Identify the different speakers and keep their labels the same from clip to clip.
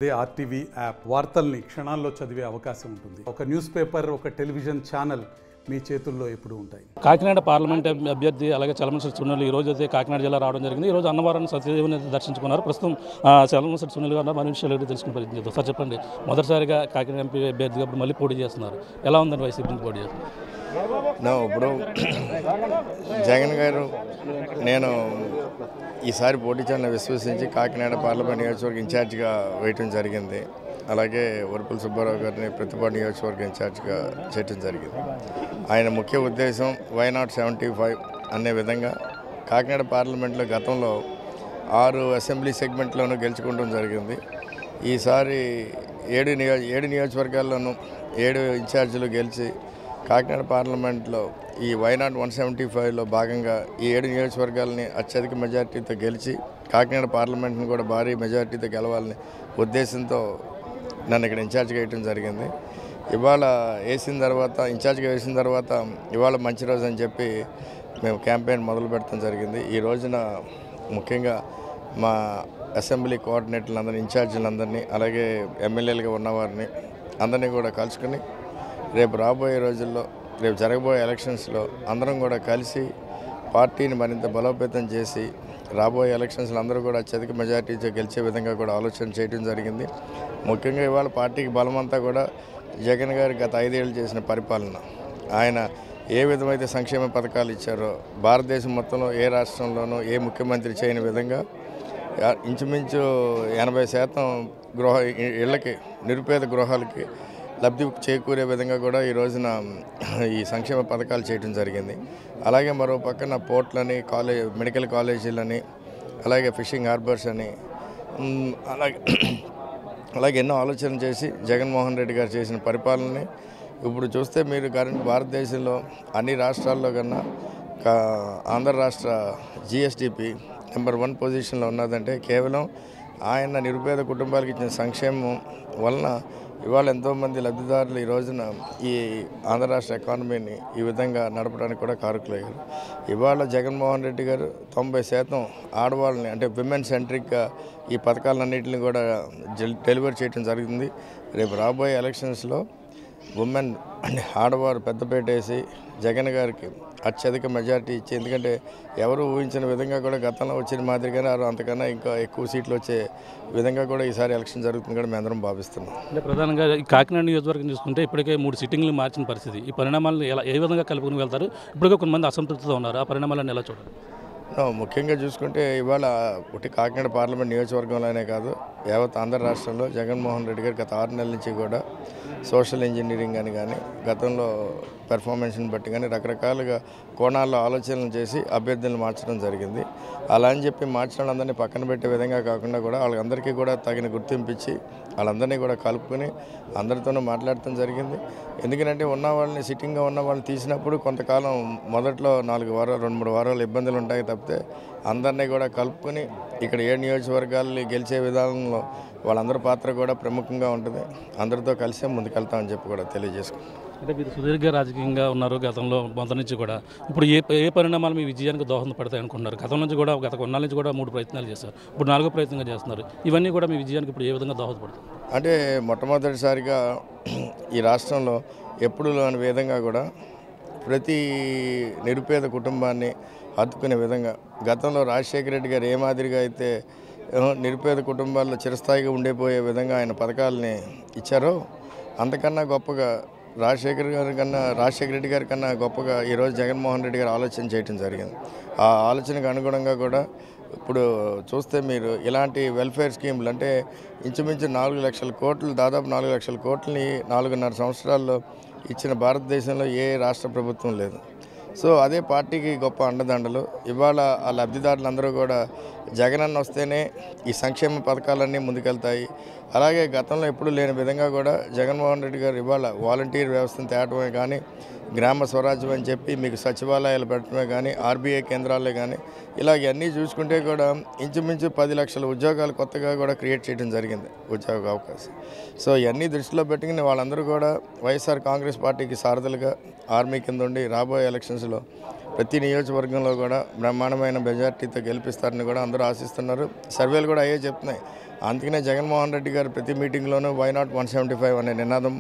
Speaker 1: అదే RTV app వార్తల్ని క్షణాల్లో చదివే అవకాశం ఉంటుంది. ఒక న్యూస్ పేపర్, ఒక టెలివిజన్ ఛానల్ మీ చేతుల్లో ఎప్పుడూ ఉంటాయి.
Speaker 2: కాకినాడ పార్లమెంట్ అభ్యర్థి అలాగే చలమశెట్టి సునీల్ ఈ రోజు అయితే కాకినాడ జిల్లా రావడం జరిగింది. ఈ రోజు అన్నవరం సత్యదేవుని దర్శించుకున్నారు. ప్రస్తుతం చలమశెట్టి సునీల్ గారు మన విషయాలు తెలుసుకునే ప్రయత్నం చేద్దాం. సార్ చెప్పండి, మొదటిసారిగా కాకినాడ ఎంపీ అభ్యర్థిగా ఇప్పుడు మళ్ళీ పోటీ చేస్తున్నారు. ఎలా ఉందని వైసీపీ నుంచి పోటీ చేస్తున్నారు?
Speaker 3: ఇప్పుడు జగన్ గారు నేను ఈసారి పోటీ చేయాలని విశ్వసించి కాకినాడ పార్లమెంట్ నియోజకవర్గ ఇన్ఛార్జిగా వేయటం జరిగింది. అలాగే వరపుల సుబ్బారావు గారిని ప్రతిపాడు నియోజకవర్గ ఇన్ఛార్జిగా చేయటం జరిగింది. ఆయన ముఖ్య ఉద్దేశం వై నాట్ 75 అనే విధంగా కాకినాడ పార్లమెంట్లో గతంలో 6 అసెంబ్లీ సెగ్మెంట్లోనూ గెలుచుకోవడం జరిగింది. ఈసారి 7 నియోజకవర్గాల్లోనూ 7 ఇన్ఛార్జీలు గెలిచి కాకినాడ పార్లమెంట్లో ఈ వైనాట్ 175లో భాగంగా ఈ 7 నియోజకవర్గాలని అత్యధిక మెజార్టీతో గెలిచి కాకినాడ పార్లమెంట్ని కూడా భారీ మెజార్టీతో గెలవాలని ఉద్దేశంతో నన్ను ఇక్కడ ఇన్ఛార్జ్గా వేయటం జరిగింది. ఇవాళ ఇన్ఛార్జ్గా వేసిన తర్వాత ఇవాళ మంచి రోజు అని చెప్పి మేము క్యాంపెయిన్ మొదలు పెట్టడం జరిగింది. ఈ రోజున ముఖ్యంగా మా అసెంబ్లీ కోఆర్డినేటర్లందరినీ, ఇన్ఛార్జీలందరినీ, అలాగే ఎమ్మెల్యేలుగా ఉన్నవారిని అందరినీ కూడా కలుసుకుని రేపు రాబోయే రోజుల్లో, రేపు జరగబోయే ఎలక్షన్స్లో అందరం కూడా కలిసి పార్టీని మరింత బలోపేతం చేసి రాబోయే ఎలక్షన్స్లో అందరూ కూడా అత్యధిక మెజార్టీతో గెలిచే విధంగా కూడా ఆలోచన చేయడం జరిగింది. ముఖ్యంగా ఇవాళ పార్టీకి బలమంతా కూడా జగన్ గారు గత 5 ఏళ్ళు చేసిన పరిపాలన, ఆయన ఏ విధమైతే సంక్షేమ పథకాలు ఇచ్చారో భారతదేశం మొత్తంలో ఏ రాష్ట్రంలోనూ ఏ ముఖ్యమంత్రి చేయని విధంగా ఇంచుమించు 80% ఇళ్ళకి, నిరుపేద గృహాలకి లబ్ధి చేకూరే విధంగా కూడా ఈ రోజున ఈ సంక్షేమ పథకాలు చేయడం జరిగింది. అలాగే మరో పక్కన పోర్ట్లని, మెడికల్ కాలేజీలని, అలాగే ఫిషింగ్ హార్బర్స్ అని, అలాగే ఎన్నో ఆలోచనలు చేసి జగన్మోహన్ రెడ్డి గారు చేసిన పరిపాలనని ఇప్పుడు చూస్తే మీరు భారతదేశంలో అన్ని రాష్ట్రాల్లో కన్నా ఆంధ్ర రాష్ట్ర జిఎస్డిపి నెంబర్ 1 పొజిషన్లో ఉన్నదంటే కేవలం ఆయన నిరుపేద కుటుంబాలకు ఇచ్చిన సంక్షేమం వలన ఇవాళ ఎంతోమంది లబ్ధిదారులు ఈ రోజున ఈ ఆంధ్ర రాష్ట్ర ఎకానమీని ఈ విధంగా నడపడానికి కూడా కారకులయ్యారు. ఇవాళ జగన్మోహన్ రెడ్డి గారు 90% ఆడవాళ్ళని, అంటే విమెన్ సెంట్రిక్గా ఈ పథకాలన్నింటిని కూడా డెలివర్ చేయడం జరిగింది. రేపు రాబోయే ఎలక్షన్స్లో ఉమెన్ అంటే ఆడవారు పెద్దపేట వేసి జగన్ గారికి అత్యధిక మెజార్టీ ఇచ్చి, ఎందుకంటే ఎవరు ఊహించిన విధంగా కూడా గతంలో వచ్చిన మాదిరిగానే అంతకన్నా ఇంకా ఎక్కువ సీట్లు వచ్చే విధంగా కూడా ఈసారి ఎలక్షన్ జరుగుతుంది కూడా మేమందరం భావిస్తున్నాం.
Speaker 2: అంటే ప్రధానంగా ఈ కాకినాడ నియోజకవర్గం చూసుకుంటే ఇప్పటికే 3 సిట్టింగ్లు మార్చిన పరిస్థితి. ఈ పరిణామాలను ఏ విధంగా కలుపుకుని వెళ్తారు? ఇప్పటికే కొంతమంది అసంతృప్తితో ఉన్నారు. ఆ పరిణామాలను ఎలా చూడాలి?
Speaker 3: ముఖ్యంగా చూసుకుంటే ఇవాళ ఒకటి కాకినాడ పార్లమెంట్ నియోజకవర్గంలోనే కాదు, యావత్ ఆంధ్ర రాష్ట్రంలో జగన్మోహన్ రెడ్డి గారు గత 6 నెలల నుంచి కూడా సోషల్ ఇంజనీరింగ్ అని కానీ, గతంలో పెర్ఫార్మెన్స్ని బట్టి కానీ రకరకాలుగా కోణాల్లో ఆలోచనలు చేసి అభ్యర్థులను మార్చడం జరిగింది. అలా అని చెప్పి మార్చడం అందరినీ పక్కన పెట్టే విధంగా కాకుండా కూడా వాళ్ళందరికీ కూడా తగిన గుర్తింపు ఇచ్చి వాళ్ళందరినీ కూడా కలుపుకొని అందరితోనూ మాట్లాడటం జరిగింది. ఎందుకంటే ఉన్నవాళ్ళని, సిట్టింగ్గా ఉన్న వాళ్ళని తీసినప్పుడు కొంతకాలం మొదట్లో 4 వారాలు 2-3 వారాలు ఇబ్బందులు ఉంటాయి తప్పితే అందరినీ కూడా కలుపుకొని ఇక్కడ 7 నియోజకవర్గాలని గెలిచే విధానంలో వాళ్ళందరి పాత్ర కూడా ప్రముఖంగా ఉంటుంది. అందరితో కలిసే ముందుకెళ్తామని చెప్పి కూడా తెలియజేసుకుంటాం.
Speaker 2: అంటే మీరు సుదీర్ఘ రాజకీయంగా ఉన్నారు గతంలో, మొదటి నుంచి కూడా. ఇప్పుడు ఏ పరిణామాలు మీ విజయానికి దోహదపడతాయి అనుకుంటున్నారు? గతం నుంచి కూడా, గత కొన్నాళ్ళ నుంచి కూడా 3 ప్రయత్నాలు చేశారు, ఇప్పుడు 4వ ప్రయత్నంగా చేస్తున్నారు. ఇవన్నీ కూడా మీ విజయానికి ఇప్పుడు ఏ విధంగా దోహదపడుతుంది?
Speaker 3: అంటే మొట్టమొదటిసారిగా ఈ రాష్ట్రంలో ఎప్పుడు లేని విధంగా కూడా ప్రతి నిరుపేద కుటుంబాన్ని హత్తుకునే విధంగా, గతంలో రాజశేఖర రెడ్డి గారు ఏ మాదిరిగా అయితే నిరుపేద కుటుంబాల్లో చిరస్థాయిగా ఉండిపోయే విధంగా ఆయన పథకాలని ఇచ్చారో అంతకన్నా గొప్పగా రాజశేఖర రెడ్డి గారి కన్నా గొప్పగా ఈరోజు జగన్మోహన్ రెడ్డి గారు ఆలోచన చేయడం జరిగింది. ఆ ఆలోచనకు అనుగుణంగా కూడా ఇప్పుడు చూస్తే మీరు ఇలాంటి వెల్ఫేర్ స్కీములు, అంటే ఇంచుమించు 4 లక్షల కోట్లు, దాదాపు 4 లక్షల కోట్లని 4.5 సంవత్సరాల్లో ఇచ్చిన భారతదేశంలో ఏ రాష్ట్ర ప్రభుత్వం లేదు. సో అదే పార్టీకి గొప్ప అండదండలు. ఇవాళ ఆ లబ్ధిదారులందరూ కూడా జగనన్న వస్తేనే ఈ సంక్షేమ పథకాలన్నీ ముందుకెళ్తాయి. అలాగే గతంలో ఎప్పుడు లేని విధంగా కూడా జగన్మోహన్ రెడ్డి గారు ఇవాళ వాలంటీర్ వ్యవస్థను తేవటమే కానీ, గ్రామ స్వరాజ్యం అని చెప్పి మీకు సచివాలయాలు పెట్టడమే కానీ, ఆర్బీఐ కేంద్రాలే కానీ, ఇలాగన్నీ చూసుకుంటే కూడా ఇంచుమించు 10 లక్షల ఉద్యోగాలు కొత్తగా కూడా క్రియేట్ చేయడం జరిగింది, ఉద్యోగ అవకాశం. సో ఇవన్నీ దృష్టిలో పెట్టుకుని వాళ్ళందరూ కూడా వైఎస్ఆర్ కాంగ్రెస్ పార్టీకి సారథులుగా ఆర్మీ కింద ఉండి రాబోయే ఎలక్షన్స్లో ప్రతి నియోజకవర్గంలో కూడా బ్రహ్మాండమైన మెజార్టీతో గెలిపిస్తారని కూడా అందరూ ఆశిస్తున్నారు. సర్వేలు కూడా అయ్యే చెప్తున్నాయి. అందుకనే జగన్మోహన్ రెడ్డి గారు ప్రతి మీటింగ్లోనూ వై నాట్ 175 అనే నినాదం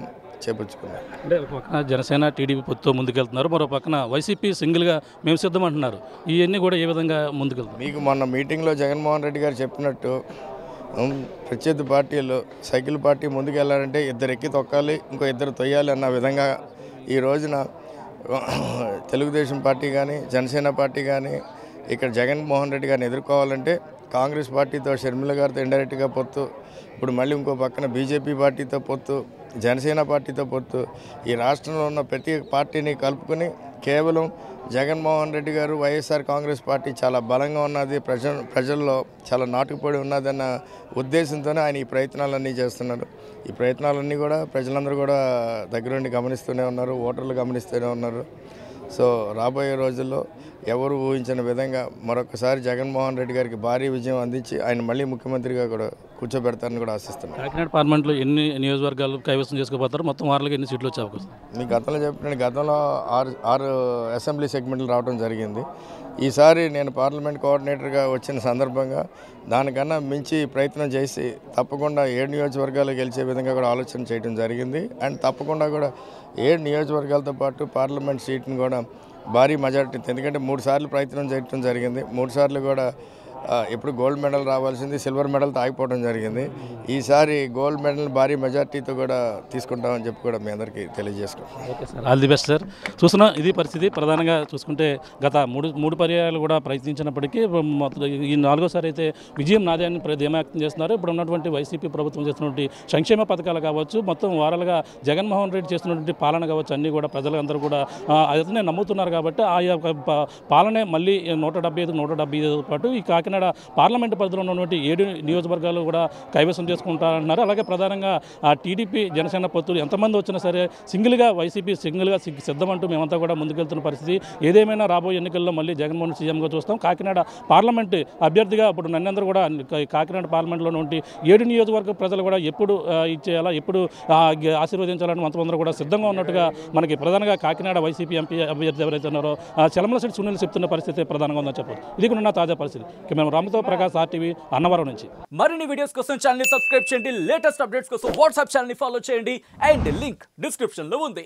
Speaker 3: చేపుచ్చుకున్నారు.
Speaker 2: అంటే ఒక పక్కన జనసేన టీడీపీ పొత్తు ముందుకెళ్తున్నారు, మరో పక్కన వైసీపీ సింగిల్గా మేము సిద్ధం అంటున్నారు. ఇవన్నీ కూడా ఏ విధంగా ముందుకెళ్తారు?
Speaker 3: మీకు మొన్న మీటింగ్లో జగన్మోహన్ రెడ్డి గారు చెప్పినట్టు ప్రత్యర్థి పార్టీలు సైకిల్ పార్టీ ముందుకెళ్ళాలంటే ఇద్దరు ఎక్కి తొక్కాలి, ఇంకో ఇద్దరు తొయ్యాలి అన్న విధంగా ఈ రోజున తెలుగుదేశం పార్టీ కానీ జనసేన పార్టీ కానీ ఇక్కడ జగన్మోహన్ రెడ్డి గారిని ఎదుర్కోవాలంటే కాంగ్రెస్ పార్టీతో షర్మిల గారితో ఇండైరెక్ట్గా పొత్తు, ఇప్పుడు మళ్ళీ ఇంకో పక్కన బీజేపీ పార్టీతో పొత్తు, జనసేన పార్టీతో పొత్తు, ఈ రాష్ట్రంలో ఉన్న ప్రతి పార్టీని కలుపుకొని కేవలం జగన్మోహన్ రెడ్డి గారు వైఎస్ఆర్ కాంగ్రెస్ పార్టీ చాలా బలంగా ఉన్నది, ప్రజల్లో చాలా నాటుకుపడి ఉన్నదన్న ఉద్దేశంతోనే ఆయన ఈ ప్రయత్నాలన్నీ చేస్తున్నారు. ఈ ప్రయత్నాలన్నీ కూడా ప్రజలందరూ కూడా దగ్గరుండి గమనిస్తూనే ఉన్నారు, ఓటర్లు గమనిస్తూనే ఉన్నారు. సో రాబోయే రోజుల్లో ఎవరు ఊహించిన విధంగా మరొకసారి జగన్మోహన్ రెడ్డి గారికి భారీ విజయం అందించి ఆయన మళ్ళీ ముఖ్యమంత్రిగా కూడా కూర్చోబెడతారని కూడా ఆశిస్తున్నాను.
Speaker 2: కాకినాడ పార్లమెంట్లో ఎన్ని నియోజకవర్గాలు కైవసం చేసుకోబోతారు? మొత్తం వారాలకు ఎన్ని సీట్లు వచ్చే అవకాశం?
Speaker 3: మీకు గతంలో చెప్పిన గతంలో ఆరు అసెంబ్లీ సెగ్మెంట్లు రావడం జరిగింది. ఈసారి నేను పార్లమెంట్ కోఆర్డినేటర్గా వచ్చిన సందర్భంగా దానికన్నా మించి ప్రయత్నం చేసి తప్పకుండా 7 నియోజకవర్గాలు గెలిచే విధంగా కూడా ఆలోచన చేయడం జరిగింది. అండ్ తప్పకుండా కూడా 7 నియోజకవర్గాలతో పాటు పార్లమెంట్ సీట్ని కూడా భారీ మెజారిటీ, ఎందుకంటే 3 సార్లు ప్రయత్నం చేయడం జరిగింది. 3 సార్లు కూడా ఇప్పుడు గోల్డ్ మెడల్ రావాల్సింది సిల్వర్ మెడల్తో ఆగిపోవడం జరిగింది. ఈసారి గోల్డ్ మెడల్ భారీ మెజార్టీతో కూడా తీసుకుంటామని చెప్పి కూడా మీ అందరికీ తెలియజేసుకుంటాం.
Speaker 2: Okay sir, all the best sir. చూస్తున్నా ఇది పరిస్థితి. ప్రధానంగా చూసుకుంటే గత మూడు పర్యాయాలు కూడా ప్రయత్నించినప్పటికీ ఈ 4వసారి అయితే విజయం నాదే అని ధీమా వ్యక్తం చేస్తున్నారు. ఇప్పుడు ఉన్నటువంటి వైసీపీ ప్రభుత్వం చేస్తున్నటువంటి సంక్షేమ పథకాలు కావచ్చు, మొత్తం వారాలుగా జగన్మోహన్ రెడ్డి చేస్తున్నటువంటి పాలన కావచ్చు, అన్నీ కూడా ప్రజలందరూ కూడా అతనే నమ్ముతున్నారు. కాబట్టి ఆ పాలనే మళ్ళీ 175 పాటు ఈ కాకినాడ పార్లమెంటు పరిధిలో ఉన్నటువంటి 7 నియోజకవర్గాలు కూడా కైవసం చేసుకుంటారన్నారు. అలాగే ప్రధానంగా ఆ టీడీపీ జనసేన పొత్తులు ఎంతమంది వచ్చినా సరే వైసీపీ సింగిల్గా సిద్ధమంటూ మేమంతా కూడా ముందుకెళ్తున్న పరిస్థితి. ఏదేమైనా రాబోయే ఎన్నికల్లో మళ్ళీ జగన్మోహన్ సీఎంగా చూస్తాం. కాకినాడ పార్లమెంటు అభ్యర్థిగా ఇప్పుడు నన్నందరూ కూడా కాకినాడ పార్లమెంట్లో ఉండి 7 నియోజకవర్గ ప్రజలు కూడా ఎప్పుడు ఇచ్చేయాలా, ఎప్పుడు ఆశీర్వదించాలని మొత్తం కూడా సిద్ధంగా ఉన్నట్టుగా మనకి ప్రధానంగా కాకినాడ వైసీపీ ఎంపీ అభ్యర్థి ఎవరైతే ఉన్నారో చెలమలశెట్టి సునీల్ చెప్తున్న పరిస్థితి ప్రధానంగా ఉందని చెప్పారు. ఇది కూడా తాజా పరిస్థితి. మేము రామతో ప్రకాష్, RTV, అన్నవరం నుంచి.
Speaker 4: మరిన్ని వీడియోస్ కోసం ఛానల్ ని సబ్స్క్రైబ్ చేయండి, లేటెస్ట్ అప్డేట్స్ కోసం వాట్సాప్ ఛానల్ ని ఫాలో చేయండి అండ్ లింక్ డిస్క్రిప్షన్ లో ఉంది.